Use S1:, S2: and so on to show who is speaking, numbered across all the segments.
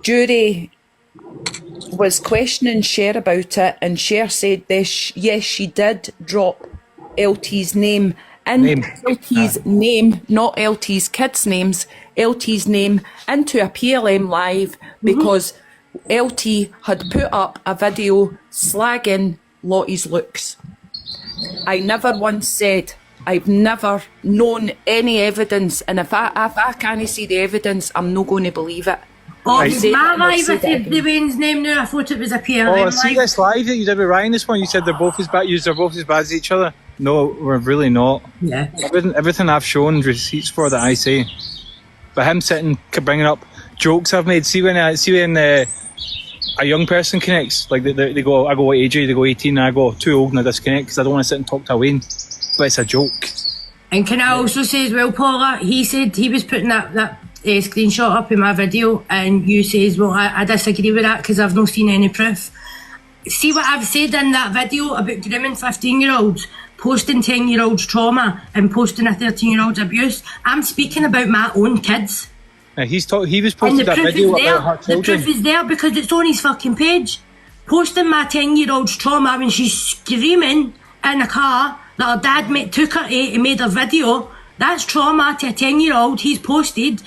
S1: Jury was questioning Cher about it, and Cher said this, yes, she did drop LT's name, LT's name, not LT's kids' names, LT's name into a PLM live because LT had put up a video slagging Lottie's looks. I never once said, I've never known any evidence, and if I can't see the evidence, I'm not going to believe it.
S2: Oh, it was my live I said the Wayne's name now. I thought it was a PLM live.
S3: Oh, see this live that you did with Ryan this one? You said they're both as bad as each other. No, we're really not.
S2: Yeah.
S3: Everything I've shown receipts for that I say. But him sitting, bringing up jokes I've made. See when a young person connects, like they go, I go age, they go 18, and I go too old and I disconnect because I don't want to sit and talk to a Wayne. But it's a joke.
S2: And can I also say as well, Paula, he said he was putting that screenshot up in my video, and you says, well, I disagree with that because I've not seen any proof. See what I've said in that video about grooming 15-year-olds, posting 10-year-olds trauma and posting a 13-year-old's abuse? I'm speaking about my own kids.
S3: He was posting that video about her children.
S2: The proof is there because it's on his fucking page. Posting my 10-year-old's trauma when she's screaming in a car that her dad took her to and made a video. That's trauma to a 10-year-old. He's posted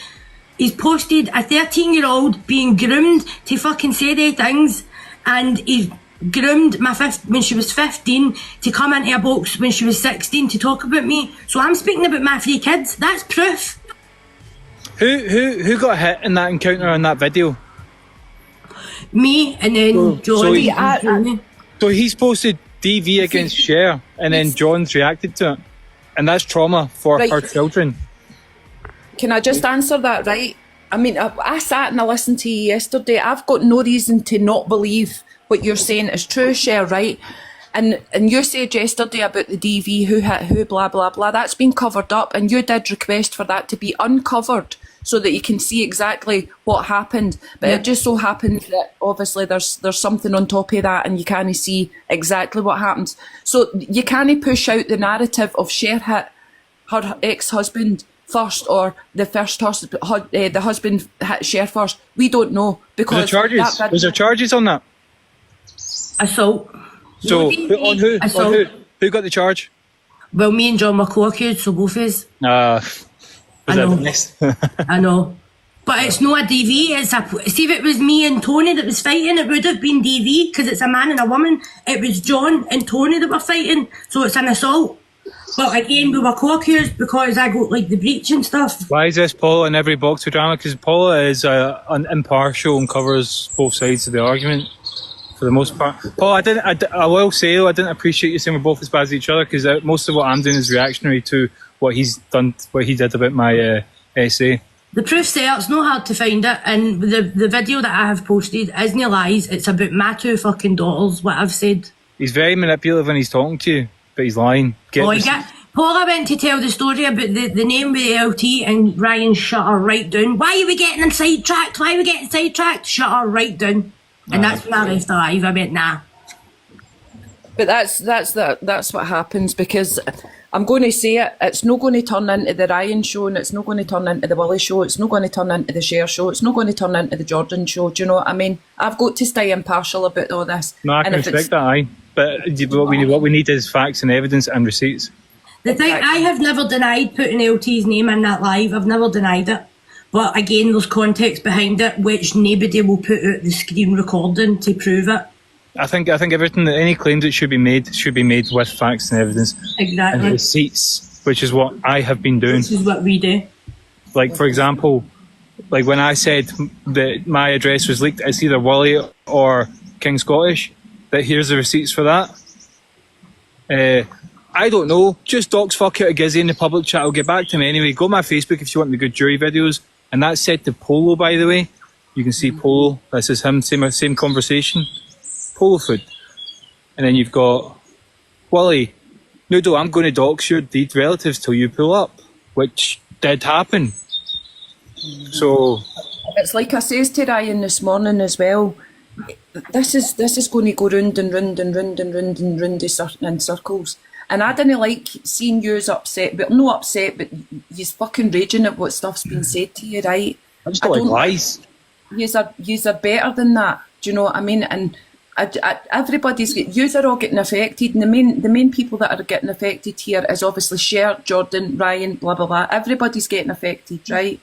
S2: a 13-year-old being groomed to fucking say their things, and he's groomed when she was 15 to come into a box when she was 16 to talk about me. So I'm speaking about my 3 kids. That's proof.
S3: Who got hit in that encounter on that video?
S2: Me and then John.
S3: So he's posted DV against Cher, and then John's reacted to it, and that's trauma for her children.
S1: Can I just answer that, right? I mean, I sat and I listened to you yesterday. I've got no reason to not believe what you're saying is true, Cher, right? And you said yesterday about the DV, who hit who, blah, blah, blah. That's been covered up, and you did request for that to be uncovered so that you can see exactly what happened. But it just so happens that obviously there's something on top of that and you can't see exactly what happens. So you can't push out the narrative of Cher hit her ex-husband first, or the husband hit Cher first. We don't know because
S3: was there charges on that?
S2: Assault.
S3: So on who? On who? Who got the charge?
S2: Well, me and John were co-accused, so both is.
S3: I know.
S2: I know. But it's not a DV. See, if it was me and Tony that was fighting, it would have been DV because it's a man and a woman. It was John and Tony that were fighting, so it's an assault. But again, we were co-accused because I got like the breach and stuff.
S3: Why is this Paula in every boxer drama? Because Paula is impartial and covers both sides of the argument for the most part. Paula, I will say though, I didn't appreciate you saying we're both as bad as each other, because most of what I'm doing is reactionary to what he's done, what he did about my essay. The
S2: proof's there, it's not hard to find it, and the video that I have posted isn't lies, it's about my 2 fucking daughters, what I've said.
S3: He's very manipulative when he's talking to you, but he's lying.
S2: Paula went to tell the story about the name with the LT, and Ryan shut her right down. Why are we getting them sidetracked? Why are we getting sidetracked? Shut her right down. And that's when I left alive. I went, nah.
S1: But that's what happens, because I'm going to say it, it's not going to turn into the Ryan show, and it's not going to turn into the Willie show, it's not going to turn into the Cher show, it's not going to turn into the Jordan show. Do you know what I mean? I've got to stay impartial about all this.
S3: No, I can respect that, aye. But what we need is facts and evidence and receipts.
S2: The thing, I have never denied putting LT's name in that live. I've never denied it. But again, there's context behind it, which nobody will put out the screen recording to prove it.
S3: I think everything, any claims that should be made with facts and evidence.
S2: Exactly.
S3: And receipts, which is what I have been doing.
S2: This is what we do.
S3: Like, for example, like when I said that my address was leaked, it's either Wally or King Scottish, that here's the receipts for that. I don't know, just docs fuck out a Gizzy in the public chat. I'll get back to me anyway. Go on my Facebook if you want the good jury videos. And that's said to Polo, by the way. You can see Polo. This is him, same conversation. Polo food. And then you've got Wally. Noodle, I'm going to dox your deed relatives till you pull up, which did happen. So
S1: it's like I says to Ryan this morning as well. This is going to go round and round and round and round and round in circles. And I didn't like seeing yous upset, but not upset, but you're fucking raging at what stuff's been said to you, right?
S3: I just don't like lies.
S1: yous are better than that. Do you know what I mean? And yous are all getting affected, and the main people that are getting affected here is obviously Cher, Jordan, Ryan, blah blah blah. Everybody's getting affected, right?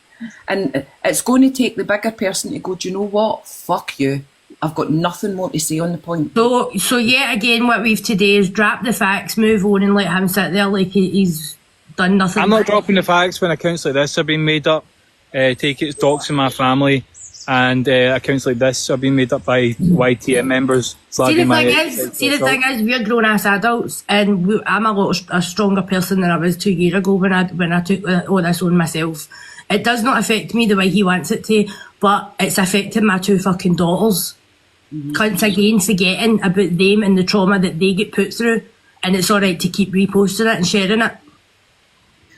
S1: And it's going to take the bigger person to go, do you know what? Fuck you. I've got nothing more to say on the point.
S2: So yet again, what we've today is drop the facts, move on, and let him sit there like he's done nothing.
S3: I'm not dropping the facts when accounts like this are being made up. Take it's doxing my family, and accounts like this are being made up by YTM members.
S2: See, the thing is, we're grown ass adults, and I'm a stronger person than I was 2 years ago when I took all this on myself. It does not affect me the way he wants it to, but it's affecting my 2 fucking daughters. Cunts again forgetting about them and the trauma that they get put through, and it's alright to keep reposting it and sharing it.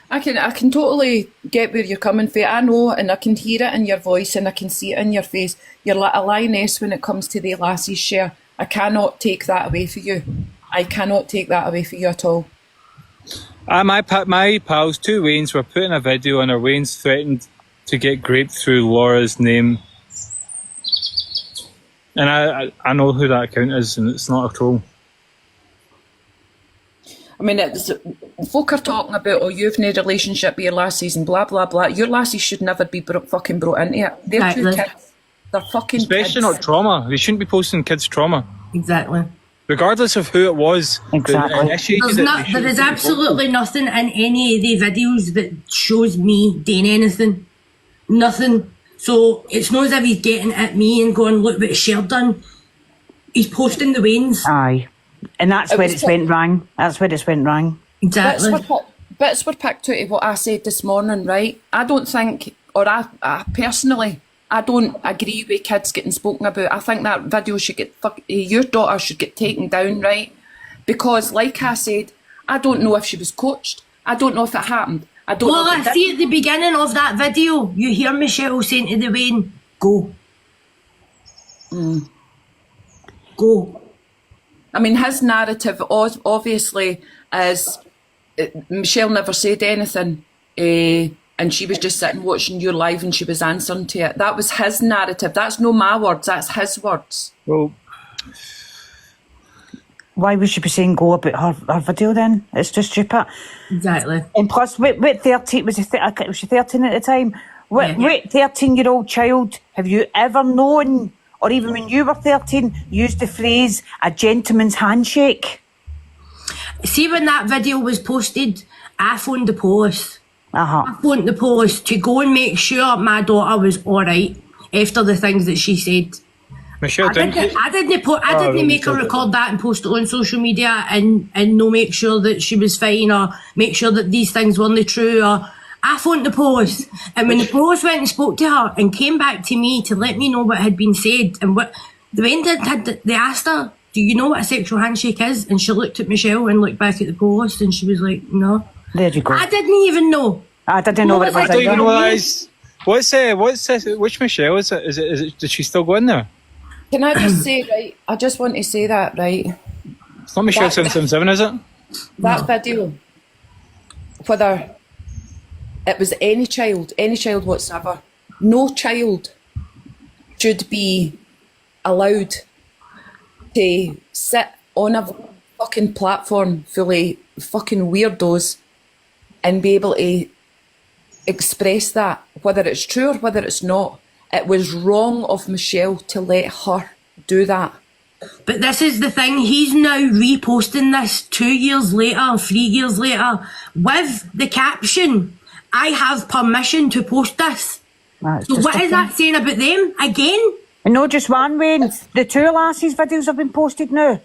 S1: I can totally get where you're coming from. I know, and I can hear it in your voice, and I can see it in your face. You're like a lioness when it comes to the lassies, Cher. I cannot take that away from you. I cannot take that away from you at all.
S3: My pals, 2 Waynes, were putting a video and our Waynes threatened to get graped through Laura's name. And I know who that account is, and it's not a troll.
S1: I mean, folk are talking about, oh, you've no relationship with your lassies and blah, blah, blah. Your lassies should never be fucking brought into it. They're 2 kids. They're fucking
S3: Especially
S1: kids.
S3: not trauma. They shouldn't be posting kids' trauma.
S2: Exactly.
S3: Regardless of who it was.
S2: Exactly. There is absolutely nothing in any of the videos that shows me doing anything. Nothing. So it's not as if he's getting at me and going, look what Cher done. He's posting the Waynes.
S4: Aye. And that's where it's went wrong. That's where it's went wrong.
S2: Exactly.
S1: Bits were picked out of what I said this morning, right? I don't think, or I personally, I don't agree with kids getting spoken about. I think that video should get, your daughter should get taken down, right? Because, like I said, I don't know if she was coached. I don't know if it happened. I don't know.
S2: Well, I see at the beginning of that video, you hear Michelle saying to the Wayne, go. Go.
S1: I mean, his narrative obviously is Michelle never said anything, and she was just sitting watching you live and she was answering to it. That was his narrative. That's no my words, that's his words.
S3: Well,
S4: why would she be saying go about her video then? It's just stupid.
S2: Exactly.
S4: And plus, what 13, was she 13 at the time? What 13-year-old child have you ever known, or even when you were 13, used the phrase a gentleman's handshake?
S2: See, when that video was posted, I phoned the police. I phoned the police to go and make sure my daughter was alright after the things that she said.
S3: Michelle,
S2: I didn't make her record that and post it on social media and no make sure that she was fine or make sure that these things weren't true. Or I phoned the police, and when the police went and spoke to her and came back to me to let me know what had been said and what they asked her, do you know what a sexual handshake is? And she looked at Michelle and looked back at the police and she was like, no.
S4: There you go.
S2: I didn't even know.
S4: I didn't know what it was.
S3: I don't even know what that is. What's this? Which Michelle is it? Is it? Did she still go in there?
S1: Can I just say, right, I just want to say that, right?
S3: It's not Michelle 777, is it?
S1: That video, whether it was any child whatsoever, no child should be allowed to sit on a fucking platform full of fucking weirdos and be able to express that, whether it's true or whether it's not. It was wrong of Michelle to let her do that.
S2: But this is the thing, he's now reposting this 2 years later, 3 years later, with the caption, I have permission to post this. So what is that saying about them again?
S4: And not just one, Wayne. The 2 lassies' videos have been posted now.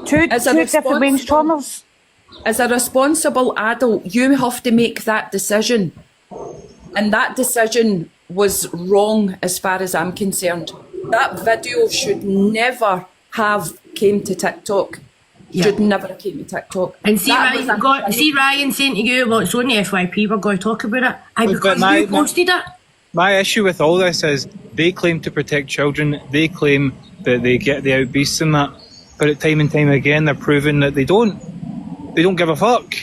S4: Two different Wayne's traumas.
S1: As a responsible adult, you have to make that decision. And that decision was wrong as far as I'm concerned. That video should never have came to TikTok. Should never have came to TikTok.
S2: And see Ryan saying to you, well, it's only FYP, we're going to talk about it. Because you posted it.
S3: My issue with all this is they claim to protect children. They claim that they get the out beasts and that. But time and time again, they're proving that they don't. They don't give a fuck.